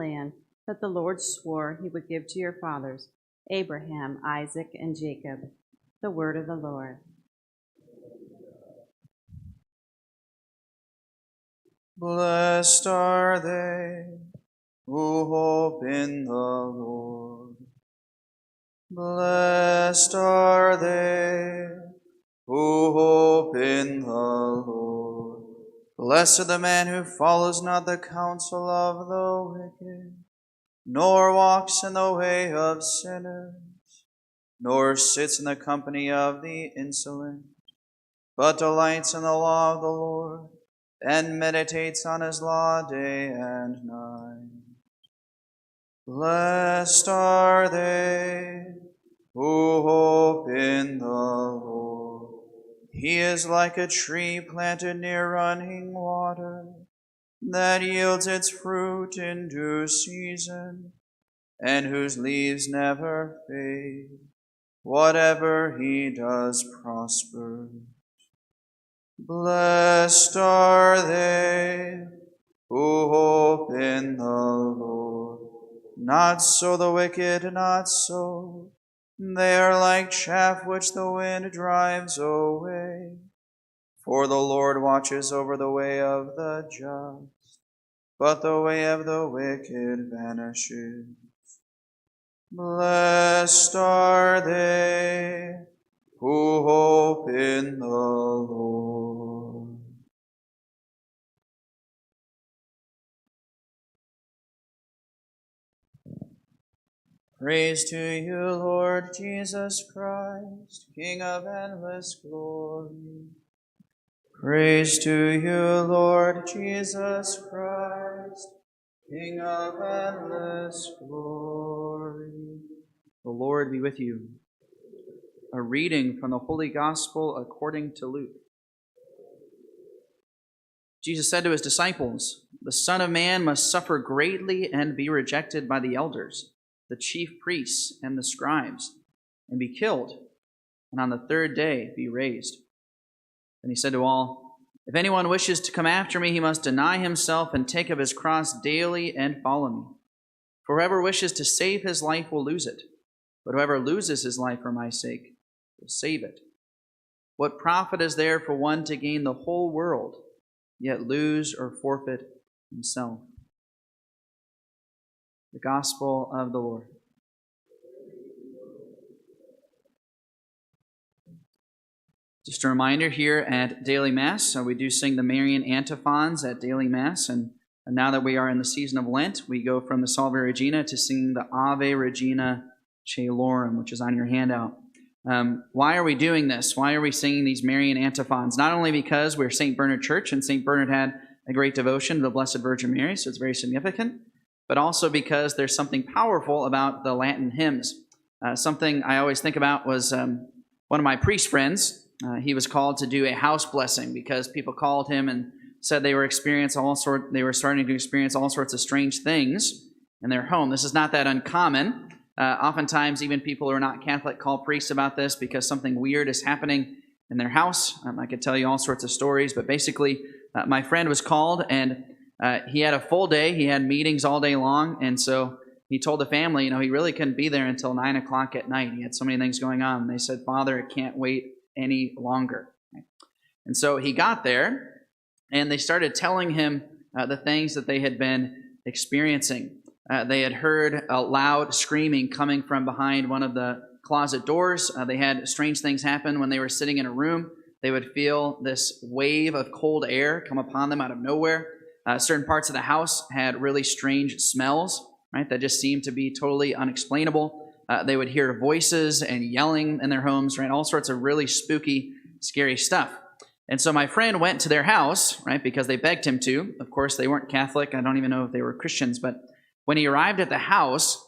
land that the Lord swore he would give to your fathers, Abraham, Isaac, and Jacob. The word of the Lord. Blessed are they who hope in the Lord. Blessed are they who hope in the Lord. Blessed the man who follows not the counsel of the wicked, nor walks in the way of sinners, nor sits in the company of the insolent, but delights in the law of the Lord, and meditates on his law day and night. Blessed are they who hope in the Lord. He is like a tree planted near running water, that yields its fruit in due season, and whose leaves never fade. Whatever he does prospers. Blessed are they who hope in the Lord. Not so the wicked, not so. They are like chaff which the wind drives away. For the Lord watches over the way of the just, but the way of the wicked vanishes. Blessed are they who hope in the Lord. Praise to you, Lord Jesus Christ, King of endless glory. Praise to you, Lord Jesus Christ, King of endless glory. The Lord be with you. A reading from the Holy Gospel according to Luke. Jesus said to his disciples, "The Son of Man must suffer greatly and be rejected by the elders, the chief priests, and the scribes, and be killed, and on the third day be raised." Then he said to all, "If anyone wishes to come after me, he must deny himself and take up his cross daily and follow me. For whoever wishes to save his life will lose it, but whoever loses his life for my sake will save it. What profit is there for one to gain the whole world, yet lose or forfeit himself?" The Gospel of the Lord. Just a reminder, here at Daily Mass, we do sing the Marian antiphons at Daily Mass, and now that we are in the season of Lent, we go from the Salve Regina to singing the Ave Regina Caelorum, which is on your handout. Why are we doing this? Why are we singing these Marian antiphons? Not only because we're St. Bernard Church, and St. Bernard had a great devotion to the Blessed Virgin Mary, so it's very significant, but also because there's something powerful about the Latin hymns. Something I always think about was one of my priest friends. He was called to do a house blessing because people called him and said they were starting to experience all sorts of strange things in their home. This is not that uncommon. Oftentimes, even people who are not Catholic call priests about this because something weird is happening in their house. I could tell you all sorts of stories, but basically, my friend was called, and he had a full day. He had meetings all day long, and so he told the family, he really couldn't be there until 9 o'clock at night. He had so many things going on. And they said, "Father, it can't wait any longer." And so he got there, and they started telling him the things that they had been experiencing. They had heard a loud screaming coming from behind one of the closet doors. They had strange things happen when they were sitting in a room. They would feel this wave of cold air come upon them out of nowhere. Certain parts of the house had really strange smells, right, that just seemed to be totally unexplainable. They would hear voices and yelling in their homes, right, all sorts of really spooky, scary stuff. And so my friend went to their house, right, because they begged him to. Of course, they weren't Catholic. I don't even know if they were Christians, but when he arrived at the house,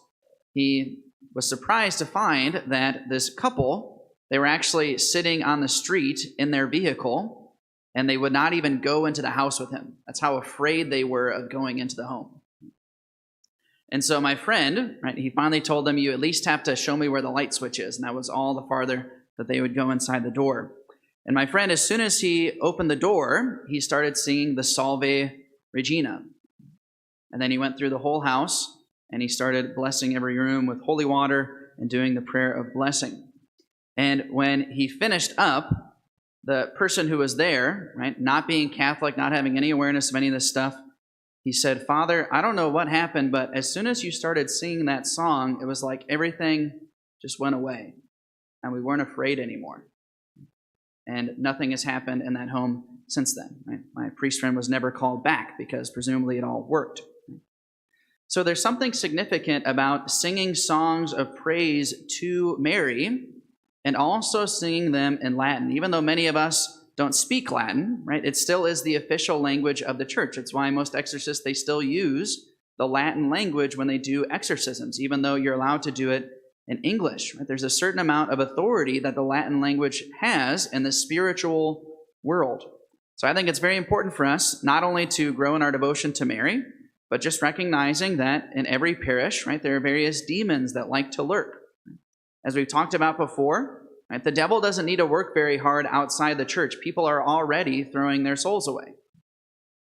he was surprised to find that this couple, they were actually sitting on the street in their vehicle, and they would not even go into the house with him. That's how afraid they were of going into the home. And so my friend, right, he finally told them, "You at least have to show me where the light switch is." And that was all the farther that they would go inside the door. And my friend, as soon as he opened the door, he started singing the Salve Regina. And then he went through the whole house, and he started blessing every room with holy water and doing the prayer of blessing. And when he finished up, the person who was there, right, not being Catholic, not having any awareness of any of this stuff, he said, "Father, I don't know what happened, but as soon as you started singing that song, it was like everything just went away, and we weren't afraid anymore." And nothing has happened in that home since then. Right? My priest friend was never called back because presumably it all worked. So there's something significant about singing songs of praise to Mary and also singing them in Latin. Even though many of us don't speak Latin, right, it still is the official language of the church. It's why most exorcists, they still use the Latin language when they do exorcisms, even though you're allowed to do it in English. Right? There's a certain amount of authority that the Latin language has in the spiritual world. So I think it's very important for us not only to grow in our devotion to Mary, but just recognizing that in every parish, right, there are various demons that like to lurk. As we've talked about before, right, the devil doesn't need to work very hard outside the church. People are already throwing their souls away.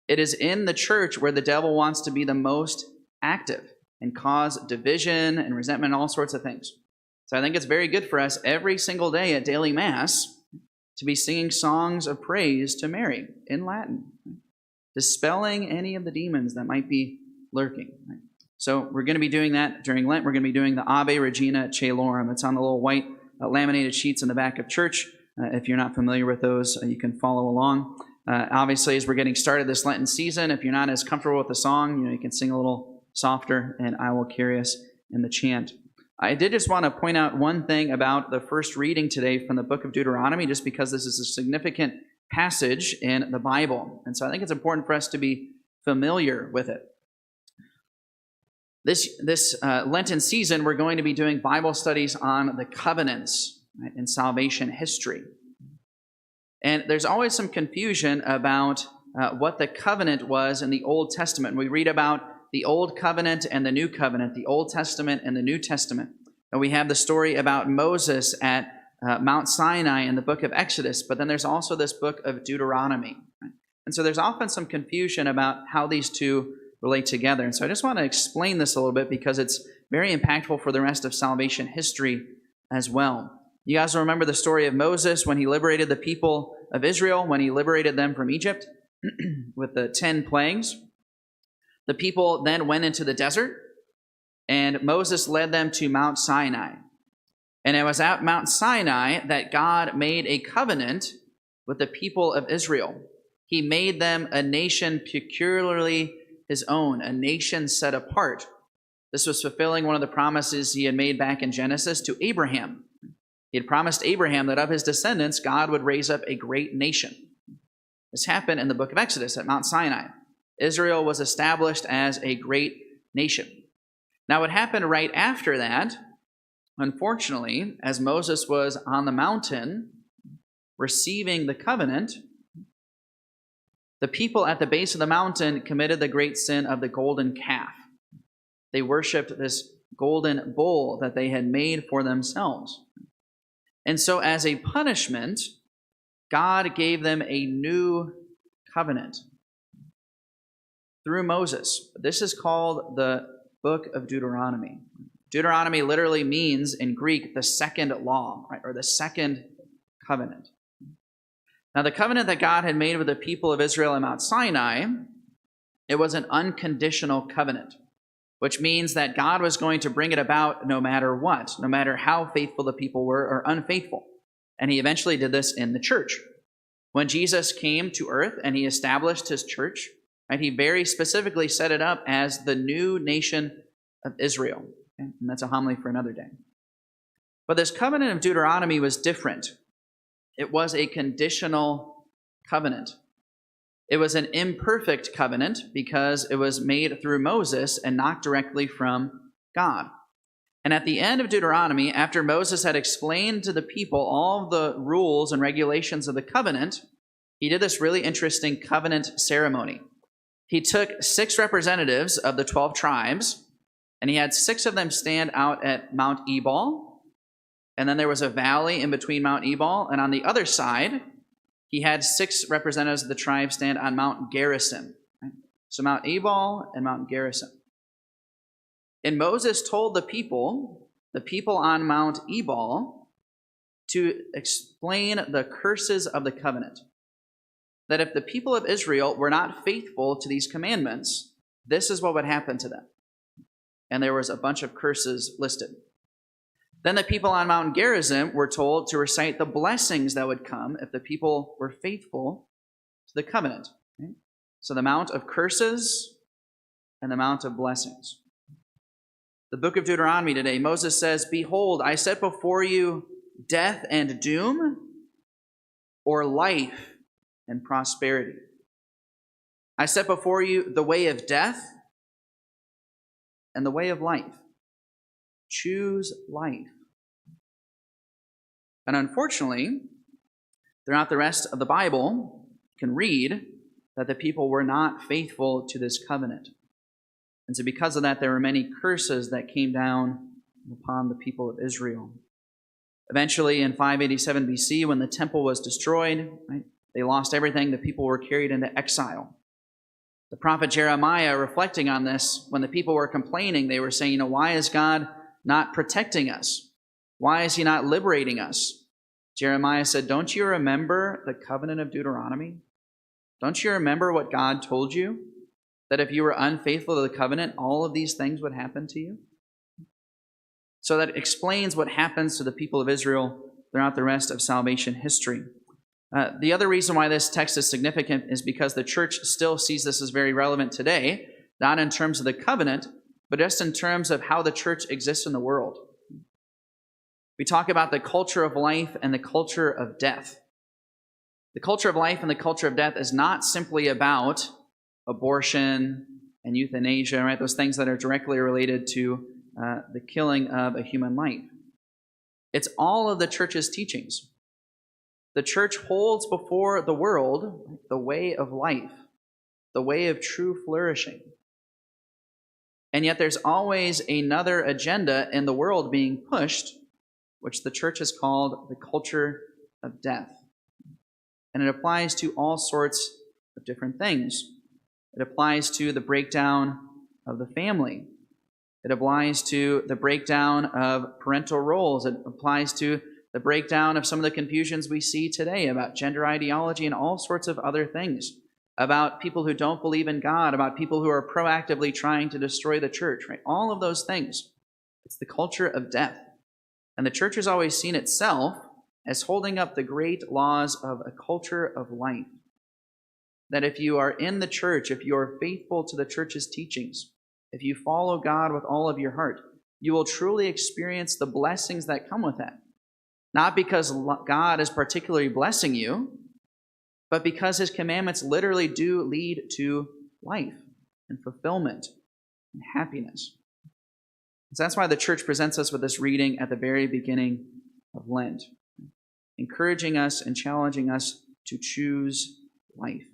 It is in the church where the devil wants to be the most active and cause division and resentment and all sorts of things. So I think it's very good for us every single day at daily Mass to be singing songs of praise to Mary in Latin, dispelling any of the demons that might be lurking. Right? So we're going to be doing that during Lent. We're going to be doing the Ave Regina Caelorum. It's on the little white laminated sheets in the back of church. If you're not familiar with those, you can follow along. Obviously, as we're getting started this Lenten season, if you're not as comfortable with the song, you can sing a little softer, and I will carry us in the chant. I did just want to point out one thing about the first reading today from the book of Deuteronomy, just because this is a significant passage in the Bible. And so I think it's important for us to be familiar with it. This Lenten season, we're going to be doing Bible studies on the covenants, right, in salvation history. And there's always some confusion about what the covenant was in the Old Testament. We read about the Old Covenant and the New Covenant, the Old Testament and the New Testament. And we have the story about Moses at Mount Sinai in the book of Exodus, but then there's also this book of Deuteronomy. Right? And so there's often some confusion about how these two relate together. And so I just want to explain this a little bit because it's very impactful for the rest of salvation history as well. You guys remember the story of Moses when he liberated the people of Israel, when he liberated them from Egypt with the 10 plagues. The people then went into the desert, and Moses led them to Mount Sinai. And it was at Mount Sinai that God made a covenant with the people of Israel. He made them a nation peculiarly his own, a nation set apart. This was fulfilling one of the promises he had made back in Genesis to Abraham. He had promised Abraham that of his descendants, God would raise up a great nation. This happened in the book of Exodus at Mount Sinai. Israel was established as a great nation. Now, what happened right after that, unfortunately, as Moses was on the mountain receiving the covenant, the people at the base of the mountain committed the great sin of the golden calf. They worshipped this golden bull that they had made for themselves. And so as a punishment, God gave them a new covenant through Moses. This is called the book of Deuteronomy. Deuteronomy literally means in Greek the second law, right, or the second covenant. Now, the covenant that God had made with the people of Israel at Mount Sinai, it was an unconditional covenant, which means that God was going to bring it about no matter what, no matter how faithful the people were or unfaithful. And he eventually did this in the church. When Jesus came to earth and he established his church, right, he very specifically set it up as the new nation of Israel. Okay? And that's a homily for another day. But this covenant of Deuteronomy was different. It was a conditional covenant. It was an imperfect covenant because it was made through Moses and not directly from God. And at the end of Deuteronomy, after Moses had explained to the people all of the rules and regulations of the covenant, he did this really interesting covenant ceremony. He took 6 representatives of the 12 tribes, and he had 6 of them stand out at Mount Ebal. And then there was a valley in between Mount Ebal, and on the other side, he had 6 representatives of the tribe stand on Mount Gerizim. So Mount Ebal and Mount Gerizim. And Moses told the people on Mount Ebal, to explain the curses of the covenant. That if the people of Israel were not faithful to these commandments, this is what would happen to them. And there was a bunch of curses listed. Then the people on Mount Gerizim were told to recite the blessings that would come if the people were faithful to the covenant. Okay? So the mount of curses and the mount of blessings. The book of Deuteronomy today, Moses says, "Behold, I set before you death and doom, or life and prosperity. I set before you the way of death and the way of life. Choose life." And unfortunately, throughout the rest of the Bible, you can read that the people were not faithful to this covenant. And so because of that, there were many curses that came down upon the people of Israel. Eventually, in 587 BC, when the temple was destroyed, right, they lost everything. The people were carried into exile. The prophet Jeremiah, reflecting on this, when the people were complaining, they were saying, why is God not protecting us? Why is he not liberating us? Jeremiah said, don't you remember the covenant of Deuteronomy? Don't you remember what God told you? That if you were unfaithful to the covenant, all of these things would happen to you? So that explains what happens to the people of Israel throughout the rest of salvation history. The other reason why this text is significant is because the church still sees this as very relevant today, not in terms of the covenant, but just in terms of how the church exists in the world. We talk about the culture of life and the culture of death. The culture of life and the culture of death is not simply about abortion and euthanasia, right? Those things that are directly related to the killing of a human life. It's all of the church's teachings. The church holds before the world the way of life, the way of true flourishing. And yet there's always another agenda in the world being pushed, which the church has called the culture of death. And it applies to all sorts of different things. It applies to the breakdown of the family. It applies to the breakdown of parental roles. It applies to the breakdown of some of the confusions we see today about gender ideology and all sorts of other things, about people who don't believe in God, about people who are proactively trying to destroy the church, right? All of those things. It's the culture of death. And the church has always seen itself as holding up the great laws of a culture of life. That if you are in the church, if you are faithful to the church's teachings, if you follow God with all of your heart, you will truly experience the blessings that come with that. Not because God is particularly blessing you, but because his commandments literally do lead to life and fulfillment and happiness. So that's why the church presents us with this reading at the very beginning of Lent, encouraging us and challenging us to choose life.